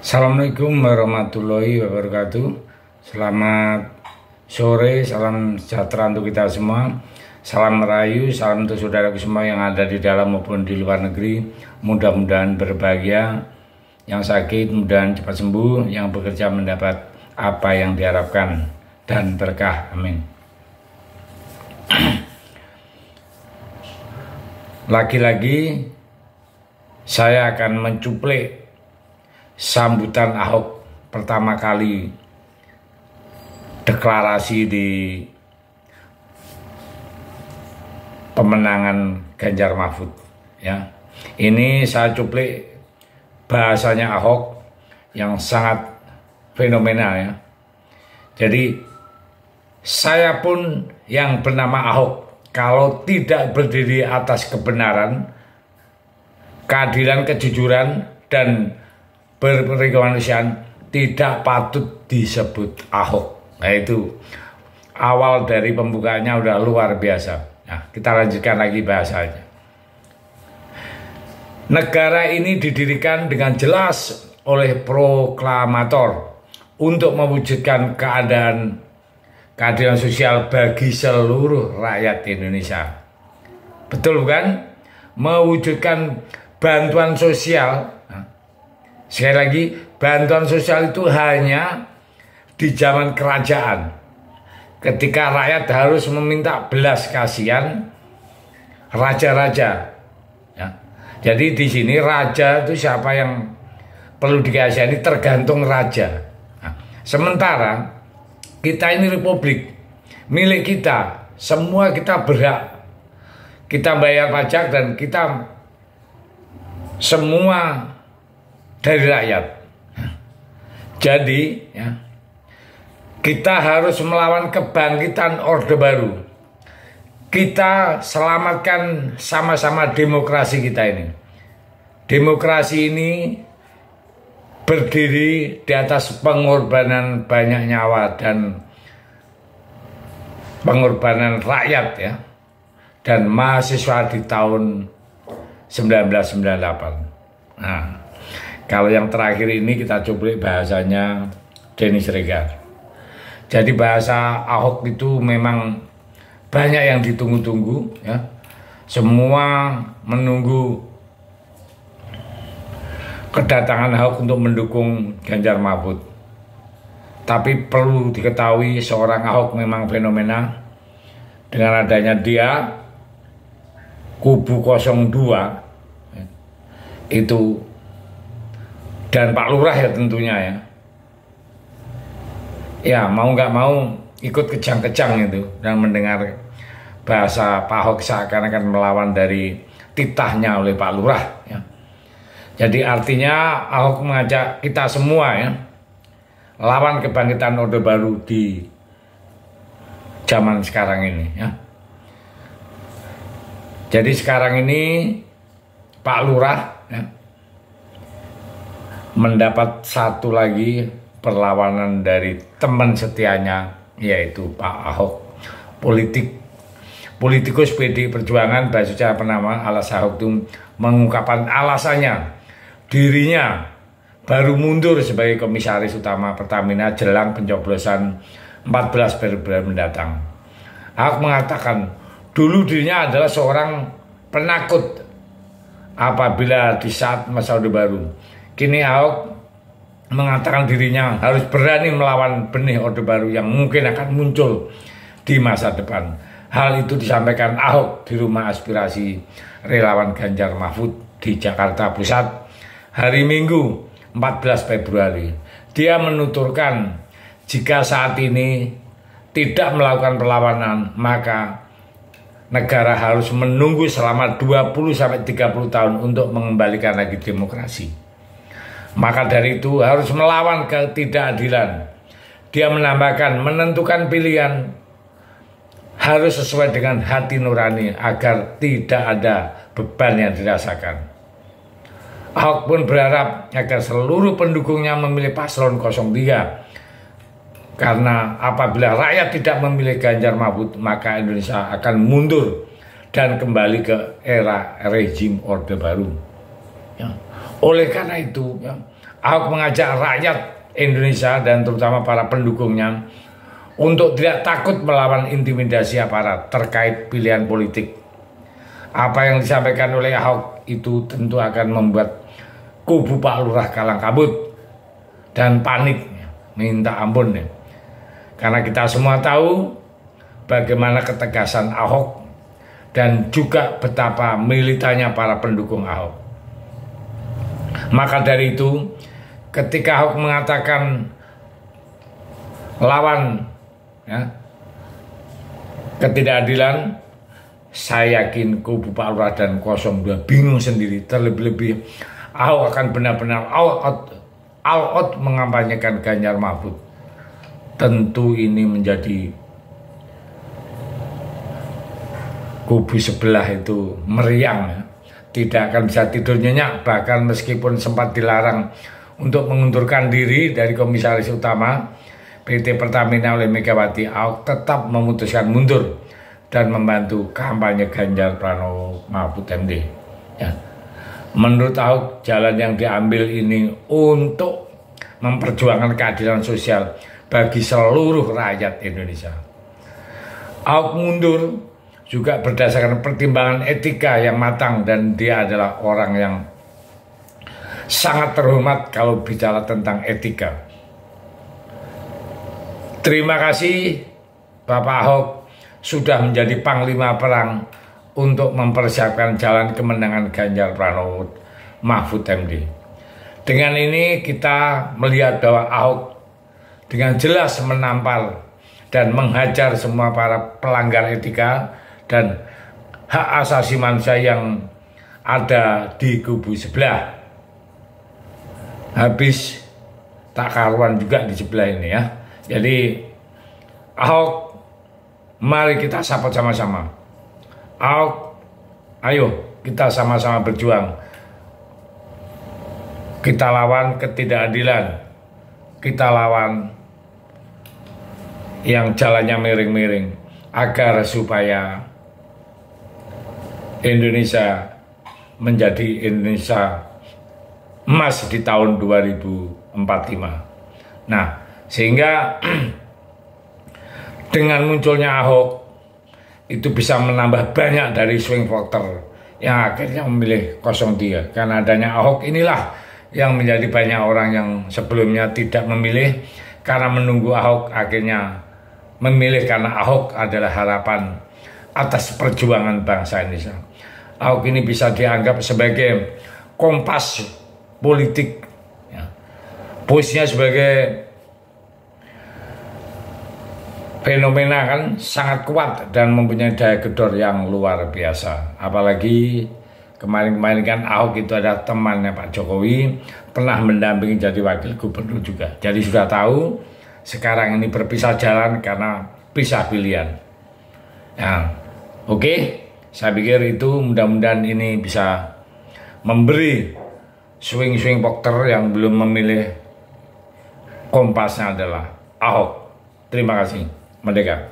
Assalamualaikum warahmatullahi wabarakatuh. Selamat sore, salam sejahtera untuk kita semua. Salam merayu, salam untuk saudaraku semua yang ada di dalam maupun di luar negeri. Mudah-mudahan berbahagia. Yang sakit mudah-mudahan cepat sembuh, yang bekerja mendapat apa yang diharapkan dan berkah. Amin. Lagi-lagi saya akan mencuplik sambutan Ahok pertama kali deklarasi di pemenangan Ganjar Mahfud, ya. Ini saya cuplik bahasanya Ahok yang sangat fenomenal, ya. Jadi saya pun yang bernama Ahok, kalau tidak berdiri atas kebenaran, keadilan, kejujuran, dan berkemanusiaan, tidak patut disebut Ahok. Nah, itu awal dari pembukaannya udah luar biasa. Nah, kita lanjutkan lagi bahasanya. Negara ini didirikan dengan jelas oleh proklamator untuk mewujudkan keadilan sosial bagi seluruh rakyat Indonesia. Betul bukan? Mewujudkan bantuan sosial. Sekali lagi, bantuan sosial itu hanya di zaman kerajaan, ketika rakyat harus meminta belas kasihan raja-raja, ya. Jadi di sini raja itu siapa yang perlu dikasihani tergantung raja. Nah, sementara kita ini republik milik kita, semua kita berhak, kita bayar pajak dan kita semua dari rakyat. Jadi, ya, kita harus melawan kebangkitan Orde Baru. Kita selamatkan sama-sama demokrasi kita ini. Demokrasi ini berdiri di atas pengorbanan banyak nyawa dan pengorbanan rakyat, ya, dan mahasiswa di tahun 1998. Nah, kalau yang terakhir ini kita cuplik bahasanya Denny Siregar. Jadi bahasa Ahok itu memang banyak yang ditunggu-tunggu, ya. Semua menunggu kedatangan Ahok untuk mendukung Ganjar Mahfud. Tapi perlu diketahui seorang Ahok memang fenomena. Dengan adanya dia, kubu 02 itu, dan Pak Lurah ya tentunya, ya. Ya mau nggak mau ikut kejang-kejang itu dan mendengar bahasa Pak Ahok seakan-akan melawan dari titahnya oleh Pak Lurah, ya. Jadi artinya Ahok mengajak kita semua, ya, lawan kebangkitan Orde Baru di zaman sekarang ini, ya. Jadi sekarang ini Pak Lurah, ya, mendapat satu lagi perlawanan dari teman setianya, yaitu Pak Ahok. Politikus PD Perjuangan Basuki Cahayapurnama alias Ahok itu mengungkapkan alasannya dirinya baru mundur sebagai komisaris utama Pertamina jelang pencoblosan 14 Februari mendatang. Ahok mengatakan dulu dirinya adalah seorang penakut apabila di saat masa Orde Baru. Kini Ahok mengatakan dirinya harus berani melawan benih Orde Baru yang mungkin akan muncul di masa depan. Hal itu disampaikan Ahok di rumah aspirasi relawan Ganjar Mahfud di Jakarta Pusat hari Minggu 14 Februari. Dia menuturkan jika saat ini tidak melakukan perlawanan, maka negara harus menunggu selama 20-30 tahun untuk mengembalikan lagi demokrasi. Maka dari itu harus melawan ketidakadilan. Dia menambahkan menentukan pilihan harus sesuai dengan hati nurani agar tidak ada beban yang dirasakan. Ahok pun berharap agar seluruh pendukungnya memilih paslon 03. Karena apabila rakyat tidak memilih Ganjar Mahfud, maka Indonesia akan mundur dan kembali ke era rezim Orde Baru. Ya. Oleh karena itu, ya, Ahok mengajak rakyat Indonesia dan terutama para pendukungnya untuk tidak takut melawan intimidasi aparat terkait pilihan politik. Apa yang disampaikan oleh Ahok itu tentu akan membuat kubu Pak Lurah kalang kabut dan panik, minta ampun ya. Karena kita semua tahu bagaimana ketegasan Ahok dan juga betapa militannya para pendukung Ahok. Maka dari itu, ketika Ahok mengatakan lawan ya, ketidakadilan, saya yakin kubu Pak Lurah dan 02 bingung sendiri. Terlebih-lebih Ahok akan benar-benar all out mengampanyekan Ganjar Mahfud. Tentu ini menjadi kubu sebelah itu meriang ya. Tidak akan bisa tidur nyenyak, bahkan meskipun sempat dilarang untuk mengundurkan diri dari komisaris utama PT Pertamina oleh Megawati, Ahok tetap memutuskan mundur dan membantu kampanye Ganjar Pranowo Mahfud MD. Ya. Menurut Ahok, jalan yang diambil ini untuk memperjuangkan keadilan sosial bagi seluruh rakyat Indonesia. Ahok mundur juga berdasarkan pertimbangan etika yang matang, dan dia adalah orang yang sangat terhormat kalau bicara tentang etika. Terima kasih Bapak Ahok sudah menjadi panglima perang untuk mempersiapkan jalan kemenangan Ganjar Pranowo Mahfud MD. Dengan ini kita melihat bahwa Ahok dengan jelas menampar dan menghajar semua para pelanggar etika dan hak asasi manusia yang ada di kubu sebelah. Habis tak karuan juga di sebelah ini ya. Jadi Ahok, mari kita support sama-sama. Ahok, ayo kita sama-sama berjuang. Kita lawan ketidakadilan. Kita lawan yang jalannya miring-miring, agar supaya Indonesia menjadi Indonesia emas di tahun 2045. Nah, sehingga dengan munculnya Ahok itu bisa menambah banyak dari swing voter yang akhirnya memilih 03. Karena adanya Ahok inilah yang menjadi banyak orang yang sebelumnya tidak memilih karena menunggu Ahok, akhirnya memilih karena Ahok adalah harapan atas perjuangan bangsa Indonesia. Ahok ini bisa dianggap sebagai kompas politik ya. Posisinya sebagai fenomena kan sangat kuat dan mempunyai daya gedor yang luar biasa. Apalagi kemarin-kemarin kan Ahok itu adalah temannya Pak Jokowi, pernah mendampingi jadi wakil gubernur juga. Jadi sudah tahu sekarang ini berpisah jalan karena pisah pilihan. Nah, oke. Saya pikir itu mudah-mudahan ini bisa memberi swing-swing voter yang belum memilih, kompasnya adalah Ahok. Terima kasih. Merdeka.